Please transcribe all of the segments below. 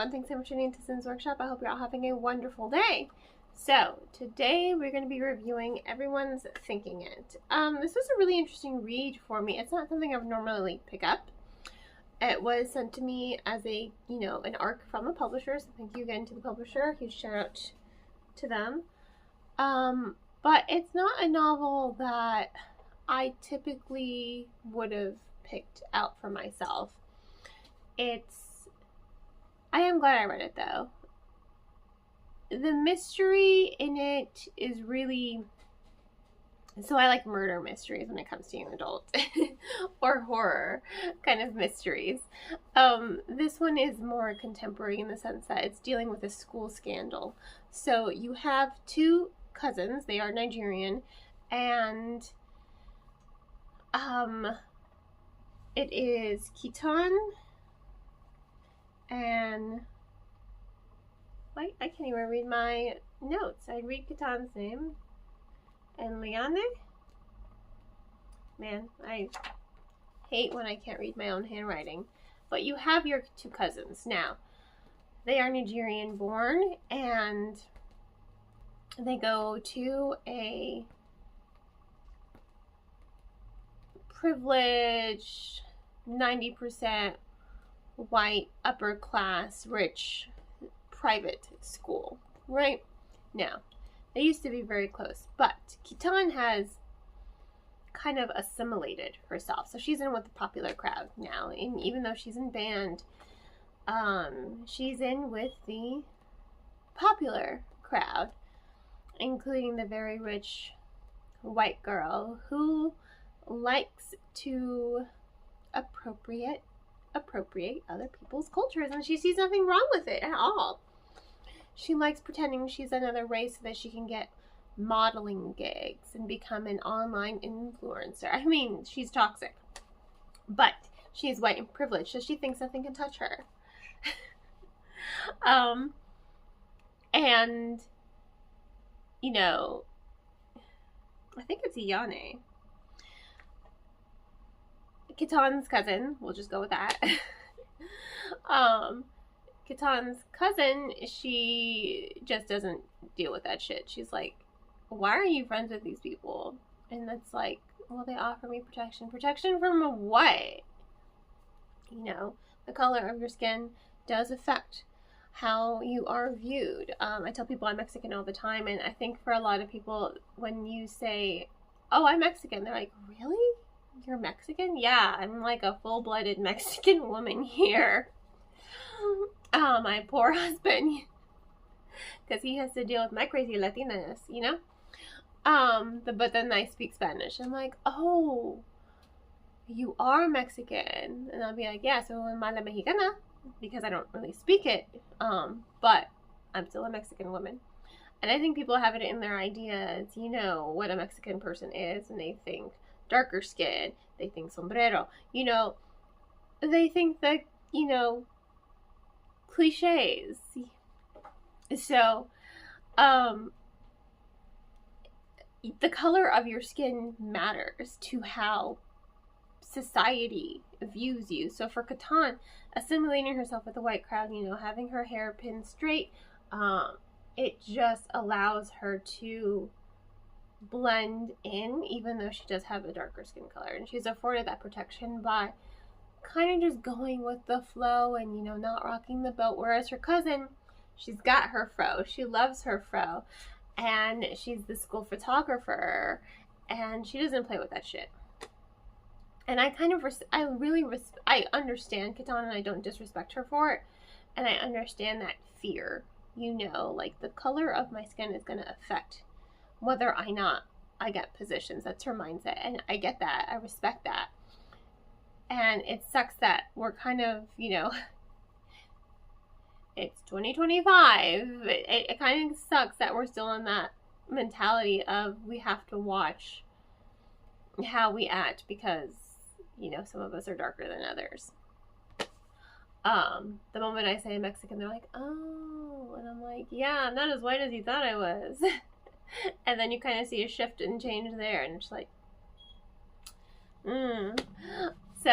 everyone. Thanks so much for tuning into Sin's Workshop. I hope you're all having a wonderful day. So, today we're going to be reviewing Everyone's Thinking It. This was a really interesting read for me. It's not something I would normally pick up. It was sent to me as a, an ARC from a publisher, so thank you again to the publisher. Huge shout out to them. But it's not a novel that I typically would have picked out for myself. I am glad I read it though. The mystery in it is really, so I like murder mysteries when it comes to young adult or horror kind of mysteries. This one is more contemporary in the sense that it's dealing with a school scandal. So you have two cousins, they are Nigerian, and it is Kitan and I can't even read my notes. I read Kitan's name and Liane. Man, I hate when I can't read my own handwriting. But you have your two cousins. Now, they are Nigerian born and they go to a privileged 90% white, upper class, rich, private school, right? Now, they used to be very close, but Kitan has kind of assimilated herself. So she's in with the popular crowd now, and even though she's in band, she's in with the popular crowd, including the very rich white girl who likes to appropriate other people's cultures, and she sees nothing wrong with it at all. She likes pretending she's another race so that she can get modeling gigs and become an online influencer. I mean, she's toxic, but she's white and privileged, so she thinks nothing can touch her. And I think it's Iyane, Kitan's cousin, we'll just go with that. Kitan's cousin, she just doesn't deal with that shit. She's like, why are you friends with these people? And it's like, well, they offer me protection. Protection from what? The color of your skin does affect how you are viewed. I tell people I'm Mexican all the time, and I think for a lot of people, when you say, oh, I'm Mexican, they're like, really? You're Mexican? Yeah, I'm like a full-blooded Mexican woman here. My poor husband, because he has to deal with my crazy Latinaness, but then I speak Spanish. I'm like, oh, you are Mexican. And I'll be like, yeah, so I'm mala mexicana, because I don't really speak it, but I'm still a Mexican woman. And I think people have it in their ideas, what a Mexican person is, and they think darker skin, they think sombrero, they think that, cliches. So, the color of your skin matters to how society views you. So for Kitan, assimilating herself with the white crowd, having her hair pinned straight, it just allows her to blend in, even though she does have a darker skin color, and she's afforded that protection by kind of just going with the flow and not rocking the boat. Whereas her cousin, she's got her fro, she loves her fro, and she's the school photographer, and she doesn't play with that shit. And I understand Kitan, and I don't disrespect her for it, and I understand that fear, like the color of my skin is going to affect whether or not I get positions. That's her mindset, and I get that. I respect that. And it sucks that we're kind of, it's 2025. It kind of sucks that we're still in that mentality of we have to watch how we act because, some of us are darker than others. The moment I say I'm Mexican, they're like, oh, and I'm like, yeah, I'm not as white as you thought I was. And then you kind of see a shift and change there, and it's like, So,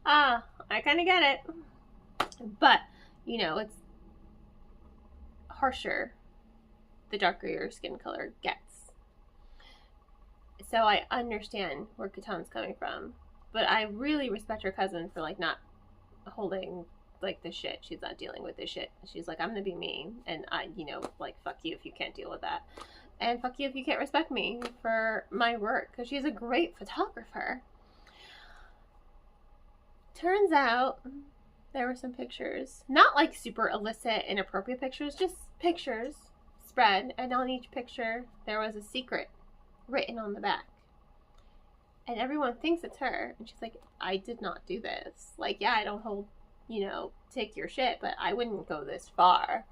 I kind of get it. But you know, it's harsher the darker your skin color gets. So I understand where Katan's coming from, but I really respect her cousin for like not holding like the shit. She's not dealing with this shit. She's like, I'm gonna be me, and I, you know, like, fuck you if you can't deal with that, and fuck you if you can't respect me for my work, because she's a great photographer. Turns out there were some pictures, not like super illicit, inappropriate pictures, just pictures spread, and on each picture there was a secret written on the back. And everyone thinks it's her. And she's like, I did not do this. Like, yeah, I don't hold, you know, take your shit, but I wouldn't go this far.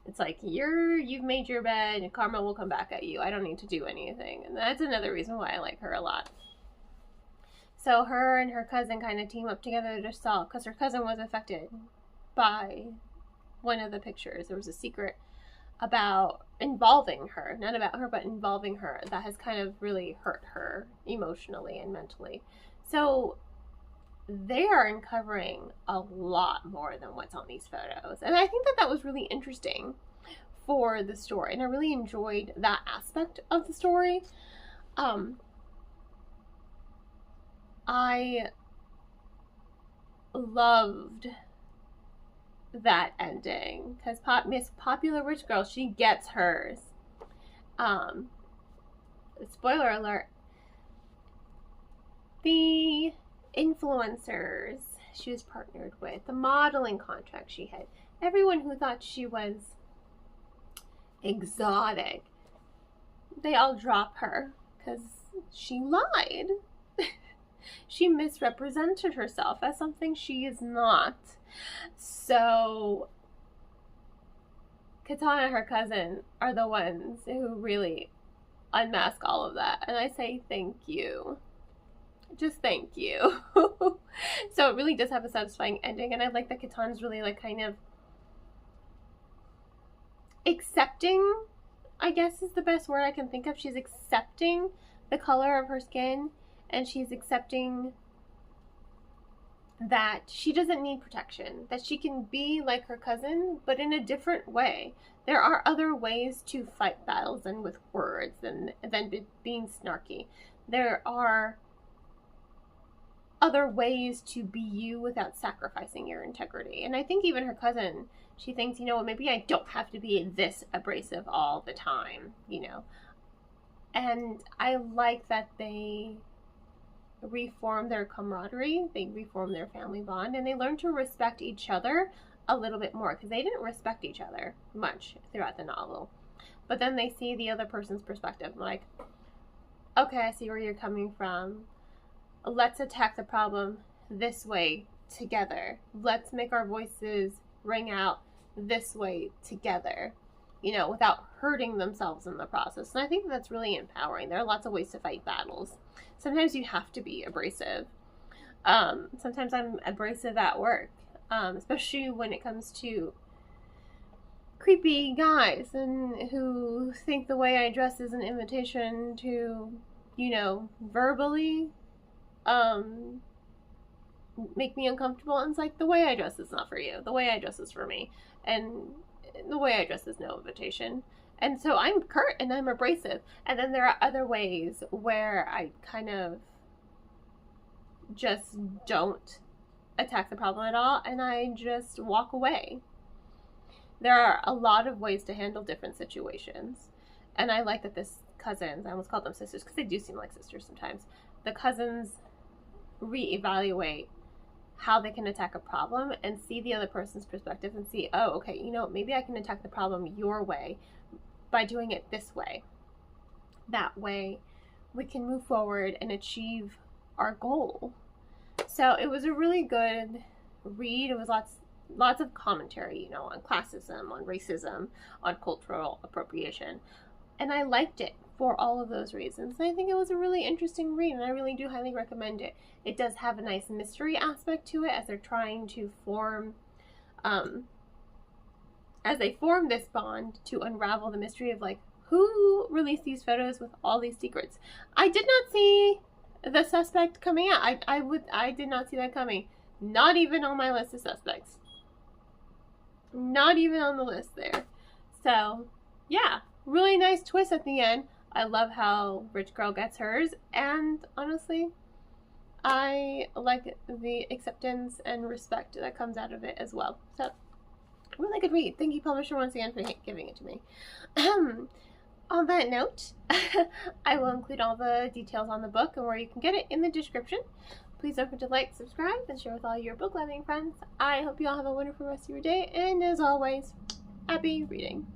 It's like, you've made your bed and karma will come back at you. I don't need to do anything. And that's another reason why I like her a lot. So her and her cousin kind of team up together to solve, because her cousin was affected by one of the pictures. There was a secret about involving her, not about her, but involving her, that has kind of really hurt her emotionally and mentally. So they are uncovering a lot more than what's on these photos. And I think that that was really interesting for the story. And I really enjoyed that aspect of the story. I loved that ending because Miss Popular Rich Girl, she gets hers. Spoiler alert, the influencers she was partnered with, the modeling contract she had, everyone who thought she was exotic, they all drop her because she lied. She misrepresented herself as something she is not. So Katana and her cousin are the ones who really unmask all of that. And I say thank you. Just thank you. So it really does have a satisfying ending. And I like that Katana's really like kind of accepting, I guess is the best word I can think of. She's accepting the color of her skin. And she's accepting that she doesn't need protection, that she can be like her cousin, but in a different way. There are other ways to fight battles than with words than being snarky. There are other ways to be you without sacrificing your integrity. And I think even her cousin, she thinks, you know what, maybe I don't have to be this abrasive all the time, you know. And I like that they reform their camaraderie, they reform their family bond, and they learn to respect each other a little bit more, because they didn't respect each other much throughout the novel. But then they see the other person's perspective, like, okay, I see where you're coming from. Let's attack the problem this way together. Let's make our voices ring out this way together, you know, without hurting themselves in the process. And I think that's really empowering. There are lots of ways to fight battles. Sometimes you have to be abrasive. Sometimes I'm abrasive at work, especially when it comes to creepy guys and who think the way I dress is an invitation to, you know, verbally make me uncomfortable. And it's like, the way I dress is not for you. The way I dress is for me. And the way I dress is no invitation. And so I'm curt and I'm abrasive. And then there are other ways where I kind of just don't attack the problem at all, and I just walk away. There are a lot of ways to handle different situations. And I like that this cousins, I almost called them sisters because they do seem like sisters sometimes, the cousins reevaluate how they can attack a problem and see the other person's perspective and see, oh, okay, you know, maybe I can attack the problem your way by doing it this way. That way we can move forward and achieve our goal. So it was a really good read. It was lots of commentary, you know, on classism, on racism, on cultural appropriation. And I liked it for all of those reasons. And I think it was a really interesting read, and I really do highly recommend it. It does have a nice mystery aspect to it as they're trying to form, as they form this bond to unravel the mystery of, like, who released these photos with all these secrets. I did not see the suspect coming out. I did not see that coming. Not even on my list of suspects. Not even on the list there. So, yeah, really nice twist at the end. I love how Rich Girl gets hers, and honestly, I like the acceptance and respect that comes out of it as well. So, really good read. Thank you, publisher, once again for giving it to me. On that note, I will include all the details on the book and where you can get it in the description. Please don't forget to like, subscribe, and share with all your book-loving friends. I hope you all have a wonderful rest of your day, and as always, happy reading.